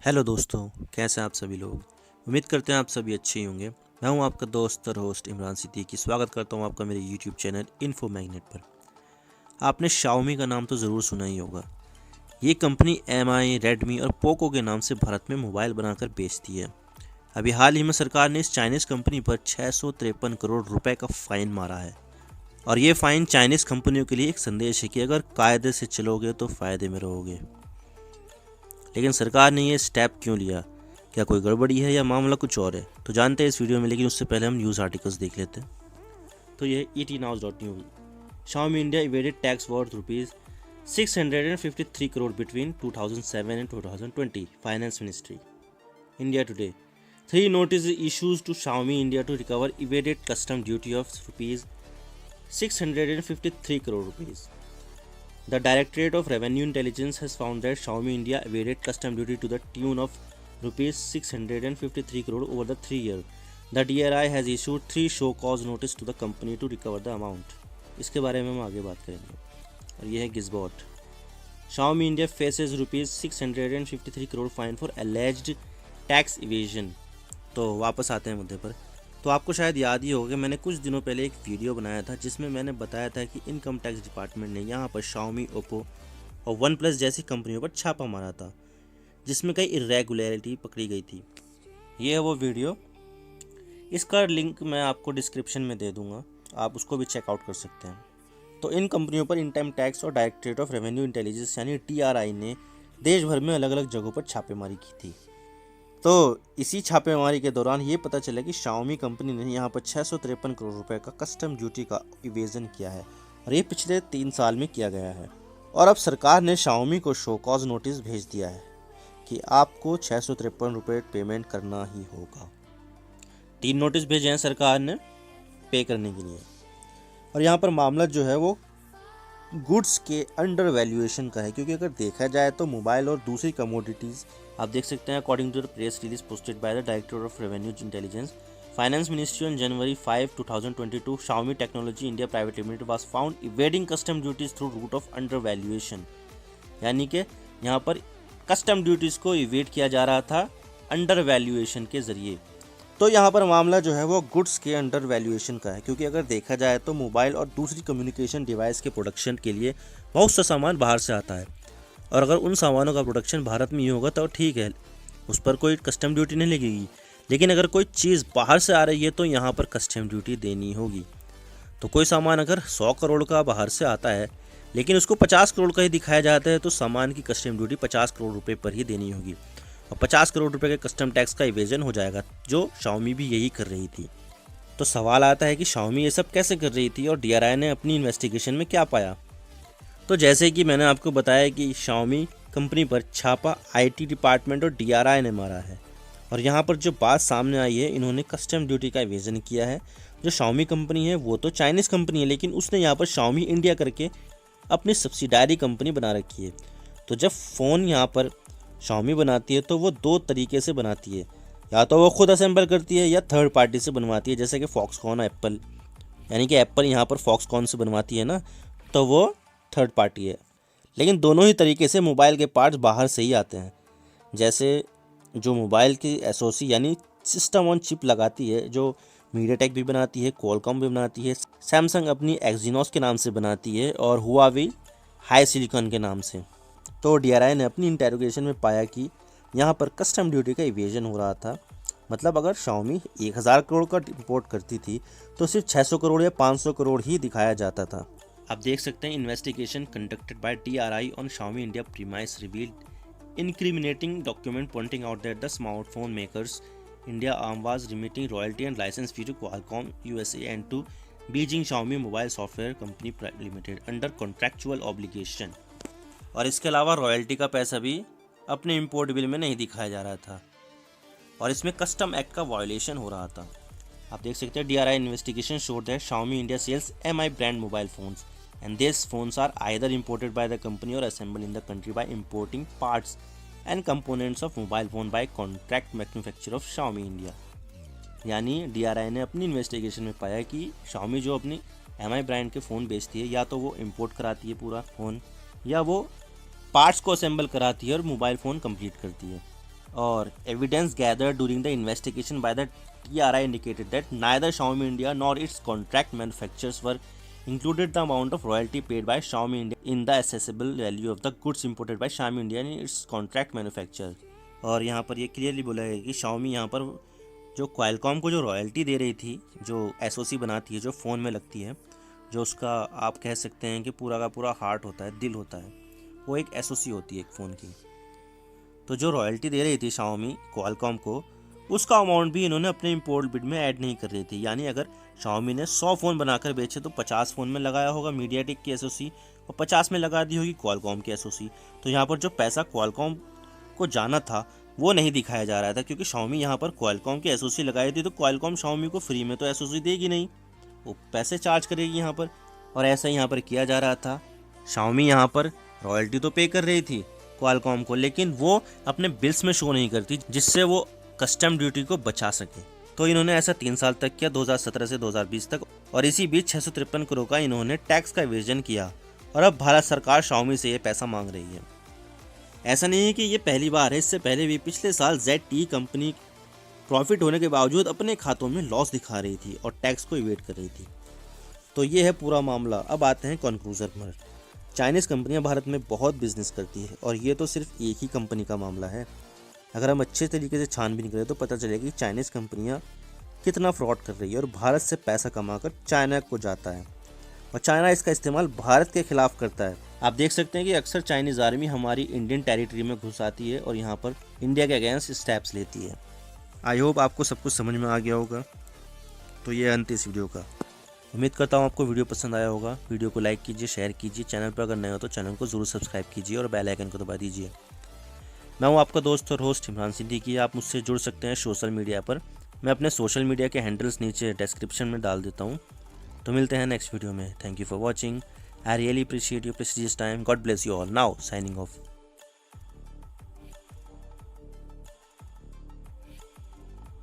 Hello दोस्तों, कैसे हैं आप सभी लोग। उम्मीद करते हैं आप सभी अच्छे ही होंगे। मैं हूं आपका दोस्त और होस्ट इमरान सिद्दीकी। स्वागत करता हूं आपका मेरे यूट्यूब चैनल इन्फो मैग्नेट पर। आपने शाओमी का नाम तो ज़रूर सुना ही होगा। ये कंपनी एमआई, रेडमी और पोको के नाम से भारत में मोबाइल बनाकर बेचती है। अभी हाल ही में सरकार ने इस चाइनीज़ कंपनी पर 653 करोड़ रुपए का फ़ाइन मारा है। और ये फ़ाइन चाइनीज़ कंपनियों के लिए एक संदेश है कि अगर कायदे से चलोगे तो फ़ायदे में रहोगे। लेकिन सरकार ने ये स्टेप क्यों लिया? क्या कोई गड़बड़ी है या मामला कुछ और है? तो जानते हैं इस वीडियो में, लेकिन उससे पहले हम न्यूज़ आर्टिकल्स देख लेते हैं। तो ये etnows.news। Xiaomi India evaded tax worth rupees 653 crore between 2007 and 2020, Finance Ministry. India Today. 3 notice issues to Xiaomi India to recover evaded custom duty of rupees 653 crore rupees. The Directorate of Revenue Intelligence has found that Xiaomi India evaded custom duty to the tune of rupees 653 crore over the 3 years. The DRI has issued 3 show cause notice to the company to recover the amount. इसके बारे में हम आगे बात करेंगे। और ये है गिजबॉट। Xiaomi India faces rupees 653 crore fine for alleged tax evasion। तो वापस आते हैं मुद्दे पर। तो आपको शायद याद ही होगा कि मैंने कुछ दिनों पहले एक वीडियो बनाया था जिसमें मैंने बताया था कि इनकम टैक्स डिपार्टमेंट ने यहाँ पर Xiaomi, ओप्पो और वन प्लस जैसी कंपनियों पर छापा मारा था, जिसमें कई इरेगुलरिटी पकड़ी गई थी। ये है वो वीडियो। इसका लिंक मैं आपको डिस्क्रिप्शन में दे दूँगा, आप उसको भी चेकआउट कर सकते हैं। तो इन कंपनियों पर इनकम टैक्स और डायरेक्टरेट ऑफ रेवेन्यू इंटेलिजेंस यानी DRI ने देश भर में अलग अलग जगहों पर छापेमारी की थी। तो इसी छापेमारी के दौरान ये पता चला कि Xiaomi कंपनी ने यहाँ पर 653 करोड़ रुपए का कस्टम ड्यूटी का इवेजन किया है और ये पिछले 3 साल में किया गया है। और अब सरकार ने Xiaomi को शो कॉज नोटिस भेज दिया है कि आपको 653 रुपये पेमेंट करना ही होगा। 3 नोटिस भेजे हैं सरकार ने पे करने के लिए। और यहाँ पर मामला जो है वो गुड्स के अंडर वैल्यूएशन का है, क्योंकि अगर देखा जाए तो मोबाइल और दूसरी कमोडिटीज़ आप देख सकते हैं। According to the press release posted by the director of revenue intelligence, finance ministry on January 5, 2022, Xiaomi technology India private limited was found evading custom duties through route of under valuation. यानी कि यहाँ पर custom duties को इवेट किया जा रहा था under valuation के ज़रिए। तो यहाँ पर मामला जो है वो गुड्स के अंडर वैल्यूएशन का है, क्योंकि अगर देखा जाए तो मोबाइल और दूसरी कम्युनिकेशन डिवाइस के प्रोडक्शन के लिए बहुत सा सामान बाहर से आता है। और अगर उन सामानों का प्रोडक्शन भारत में ही होगा तो ठीक है, उस पर कोई कस्टम ड्यूटी नहीं लगेगी। लेकिन अगर कोई चीज़ बाहर से आ रही है तो यहाँ पर कस्टम ड्यूटी देनी होगी। तो कोई सामान अगर 100 करोड़ का बाहर से आता है लेकिन उसको 50 करोड़ का ही दिखाया जाता है तो सामान की कस्टम ड्यूटी 50 करोड़ रुपये पर ही देनी होगी और 50 करोड़ रुपए के कस्टम टैक्स का इवेजन हो जाएगा, जो Xiaomi भी यही कर रही थी। तो सवाल आता है कि Xiaomi ये सब कैसे कर रही थी और DRI ने अपनी इन्वेस्टिगेशन में क्या पाया। तो जैसे कि मैंने आपको बताया कि Xiaomi कंपनी पर छापा IT डिपार्टमेंट और DRI ने मारा है। और यहाँ पर जो बात सामने आई है, इन्होंने कस्टम ड्यूटी का इवेजन किया है। जो Xiaomi कंपनी है वो तो चाइनीज़ कंपनी है, लेकिन उसने यहाँ पर Xiaomi इंडिया करके अपनी सब्सिडायरी कंपनी बना रखी है। तो जब फ़ोन यहाँ पर Xiaomi बनाती है तो वो 2 तरीके से बनाती है, या तो वो खुद असेंबल करती है या थर्ड पार्टी से बनवाती है, जैसे कि फॉक्सकॉन एप्पल। यानी कि एप्पल यहाँ पर फॉक्सकॉन से बनवाती है ना, तो वो थर्ड पार्टी है। लेकिन दोनों ही तरीके से मोबाइल के पार्ट्स बाहर से ही आते हैं। जैसे जो मोबाइल की SoC यानी सिस्टम ऑन चिप लगाती है, जो मीडियाटेक भी बनाती है, क्वालकॉम भी बनाती है, सैमसंग अपनी एक्जीनोस के नाम से बनाती है और हुआवी हाई सिलिकॉन के नाम से। तो DRI ने अपनी इंटेरोगेशन में पाया कि यहाँ पर कस्टम ड्यूटी का इवेजन हो रहा था। मतलब अगर Xiaomi 1000 करोड़ का इंपोर्ट करती थी तो सिर्फ 600 करोड़ या 500 करोड़ ही दिखाया जाता था। आप देख सकते हैं, investigation conducted by DRI on Xiaomi India premise revealed incriminating document pointing out that the smartphone makers India arm was remitting royalty and licence fee to Qualcomm USA and to Beijing Xiaomi mobile software company limited under contractual obligation. और इसके अलावा royalty का पैसा भी अपने import bill में नहीं दिखाया जा रहा था और इसमें कस्टम एक्ट का वायोलेशन हो रहा था। आप देख सकते हैं, DRI investigation showed that Xiaomi India sells MI brand mobile phones and these phones are either imported by the company or assembled in the country by importing parts and components of mobile phone by contract manufacturer of Xiaomi India। यानी DRI ने अपनी investigation में पाया कि Xiaomi जो अपनी MI brand के phone बेचती है, या तो वो इंपोर्ट कराती है पूरा फ़ोन, या वो पार्ट्स को असेंबल कराती है और मोबाइल फ़ोन कंप्लीट करती है। और evidence gathered during the investigation by the TRI indicated that neither Xiaomi India nor its contract manufacturers were included the amount of royalty paid by Xiaomi India in the assessable value of the goods imported by Xiaomi India and its contract manufacturer। और यहाँ पर ये clearly बोला है कि Xiaomi यहाँ पर जो क्वालकॉम को जो रॉयल्टी दे रही थी, जो एसओसी बनाती है, जो फ़ोन में लगती है, जो उसका आप कह सकते हैं कि पूरा का पूरा हार्ट होता है, दिल होता है, वो एक एसओसी होती है एक फ़ोन की। तो जो रॉयल्टी दे रही थी Xiaomi क्वालकॉम को, उसका अमाउंट भी इन्होंने अपने इंपोर्ट बिड में ऐड नहीं कर रही थी। यानी अगर Xiaomi ने 100 फ़ोन बनाकर बेचे तो 50 फ़ोन में लगाया होगा मीडियाटेक की एसओसी और 50 में लगा दी होगी क्वालकॉम की एसओसी। तो यहाँ पर जो पैसा क्वालकॉम को जाना था वो नहीं दिखाया जा रहा था, क्योंकि Xiaomi यहाँ पर क्वालकॉम की एसओसी लगाई थी, तो क्वालकॉम Xiaomi को फ्री में तो एसओसी देगी नहीं, वो पैसे चार्ज करेगी यहाँ पर। और ऐसा यहाँ पर किया जा रहा था। Xiaomi यहाँ पर रॉयल्टी तो पे कर रही थी क्वालकॉम को, लेकिन वो अपने बिल्स में शो नहीं करती, जिससे वो कस्टम ड्यूटी को बचा सके। तो इन्होंने ऐसा 3 साल तक किया, 2017 से 2020 तक, और इसी बीच 653 करोड़ का इन्होंने टैक्स का इवेजन किया। और अब भारत सरकार Xiaomi से ये पैसा मांग रही है। ऐसा नहीं है कि ये पहली बार है, इससे पहले भी पिछले साल ZTE कंपनी प्रॉफिट होने के बावजूद अपने खातों में लॉस दिखा रही थी और टैक्स को इवेट कर रही थी। तो ये है पूरा मामला। अब आते हैं कंक्लूजन पर। चाइनीज़ कंपनियां भारत में बहुत बिजनेस करती है और ये तो सिर्फ एक ही कंपनी का मामला है। अगर हम अच्छे तरीके से छानबीन करें तो पता चलेगा कि चाइनीज़ कंपनियां कितना फ्रॉड कर रही है और भारत से पैसा कमाकर चाइना को जाता है और चाइना इसका इस्तेमाल भारत के खिलाफ करता है। आप देख सकते हैं कि अक्सर चाइनीज़ आर्मी हमारी इंडियन टेरिटरी में घुस आती है और यहाँ पर इंडिया के अगेंस्ट स्टेप्स लेती है। आई होप आपको सब कुछ समझ में आ गया होगा। तो ये अंत इस वीडियो का। उम्मीद करता हूँ आपको वीडियो पसंद आया होगा। वीडियो को लाइक कीजिए, शेयर कीजिए, चैनल पर अगर नए हो तो चैनल को ज़रूर सब्सक्राइब कीजिए और बेल आइकन को दबा दीजिए। मैं हूँ आपका दोस्त और होस्ट इमरान सिद्दीकी। आप मुझसे जुड़ सकते हैं सोशल मीडिया पर। मैं अपने सोशल मीडिया के हैंडल्स नीचे डिस्क्रिप्शन में डाल देता हूँ। तो मिलते हैं नेक्स्ट वीडियो में। Thank you for watching. I really appreciate your precious time. God bless you all. Now signing off.